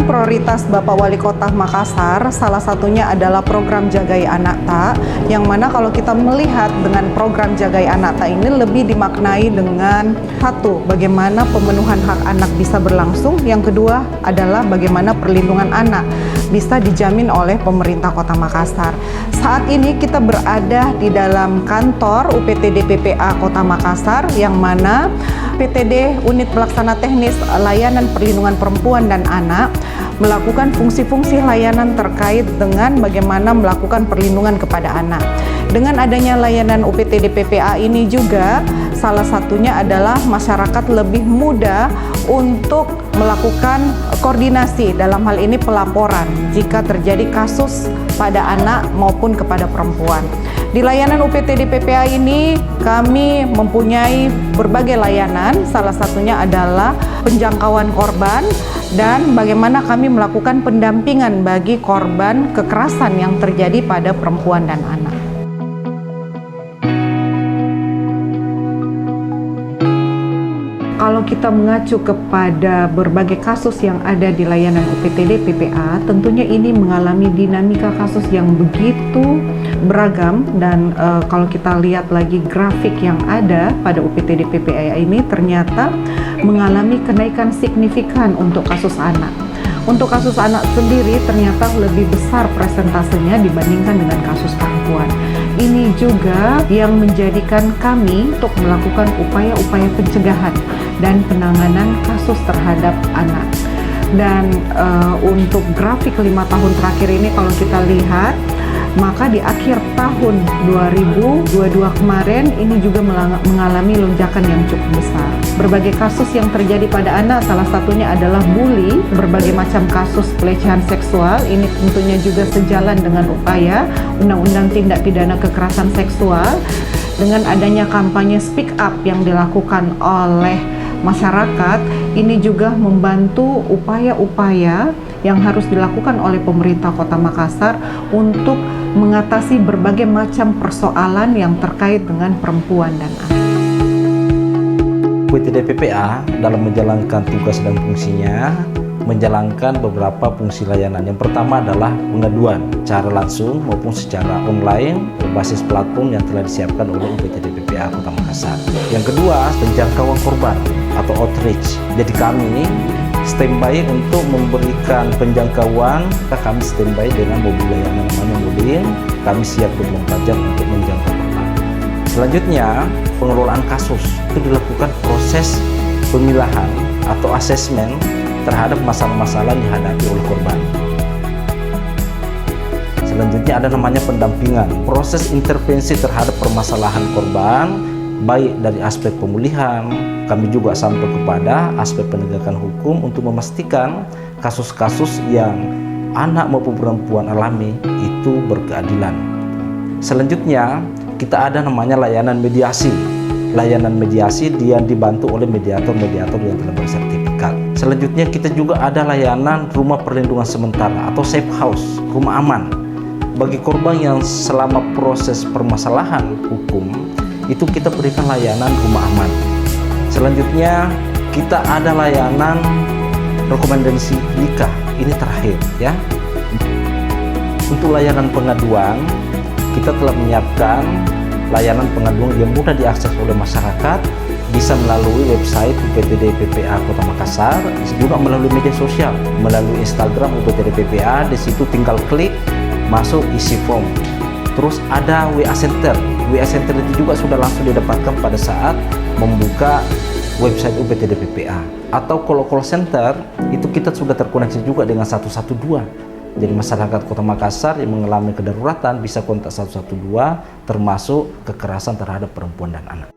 prioritas Bapak Wali Kota Makassar, salah satunya adalah program Jagai Anak Tak, yang mana kalau kita melihat dengan program Jagai Anak Tak ini lebih dimaknai dengan satu, bagaimana pemenuhan hak anak bisa berlangsung, yang kedua adalah bagaimana perlindungan anak bisa dijamin oleh pemerintah Kota Makassar. Saat ini kita berada di dalam kantor UPTD PPA Kota Makassar, yang mana PTD Unit Pelaksana Teknis Layanan Perlindungan Perempuan dan Anak melakukan fungsi-fungsi layanan terkait dengan bagaimana melakukan perlindungan kepada anak. Dengan adanya layanan UPTD PPA ini juga salah satunya adalah masyarakat lebih mudah untuk melakukan koordinasi, dalam hal ini pelaporan jika terjadi kasus pada anak maupun kepada perempuan. Di layanan UPTD PPA ini kami mempunyai berbagai layanan, salah satunya adalah penjangkauan korban dan bagaimana kami melakukan pendampingan bagi korban kekerasan yang terjadi pada perempuan dan anak. Kalau kita mengacu kepada berbagai kasus yang ada di layanan UPTD PPA, tentunya ini mengalami dinamika kasus yang begitu beragam dan kalau kita lihat lagi grafik yang ada pada UPTD PPA ini ternyata mengalami kenaikan signifikan untuk kasus anak. Untuk kasus anak sendiri ternyata lebih besar presentasenya dibandingkan dengan kasus perempuan. Ini juga yang menjadikan kami untuk melakukan upaya-upaya pencegahan dan penanganan kasus terhadap anak. Dan untuk grafik 5 tahun terakhir ini kalau kita lihat, maka di akhir tahun 2022 kemarin ini juga mengalami lonjakan yang cukup besar. Berbagai kasus yang terjadi pada anak, salah satunya adalah bully, berbagai macam kasus pelecehan seksual. Ini tentunya juga sejalan dengan upaya Undang-Undang Tindak Pidana Kekerasan Seksual. Dengan adanya kampanye Speak Up yang dilakukan oleh masyarakat, ini juga membantu upaya-upaya yang harus dilakukan oleh pemerintah Kota Makassar untuk mengatasi berbagai macam persoalan yang terkait dengan perempuan dan anak. UPTD PPA dalam menjalankan tugas dan fungsinya menjalankan beberapa fungsi layanan. Yang pertama adalah pengaduan secara langsung maupun secara online berbasis platform yang telah disiapkan oleh UPTD PPA Kota Makassar. Yang kedua, penjangkauan korban atau outreach. Jadi kami standby untuk memberikan penjangkauan. Kami standby dengan mobil layanan namanya mobil. Kami siap 24 jam untuk menjangkau korban. Selanjutnya, pengelolaan kasus itu dilakukan proses pemilahan atau asesmen terhadap masalah-masalah yang dihadapi oleh korban. Selanjutnya ada namanya pendampingan, proses intervensi terhadap permasalahan korban, baik dari aspek pemulihan, kami juga sampai kepada aspek penegakan hukum untuk memastikan kasus-kasus yang anak maupun perempuan alami itu berkeadilan. Selanjutnya, kita ada namanya layanan mediasi. Layanan mediasi dia dibantu oleh mediator-mediator yang telah bersertifikat. Selanjutnya kita juga ada layanan rumah perlindungan sementara atau safe house, rumah aman. Bagi korban yang selama proses permasalahan hukum, itu kita berikan layanan rumah aman. Selanjutnya kita ada layanan rekomendasi nikah, ini terakhir ya. Untuk layanan pengaduan, kita telah menyiapkan layanan pengaduan yang mudah diakses oleh masyarakat, bisa melalui website UPTD PPA Kota Makassar, juga melalui media sosial, melalui Instagram UPTD PPA. Di situ tinggal klik, masuk, isi form. Terus ada WA Center. WA Center itu juga sudah langsung didapatkan pada saat membuka website UPTD PPA. Atau kalau call center, itu kita sudah terkoneksi juga dengan 112. Jadi masyarakat Kota Makassar yang mengalami kedaruratan bisa kontak 112 termasuk kekerasan terhadap perempuan dan anak.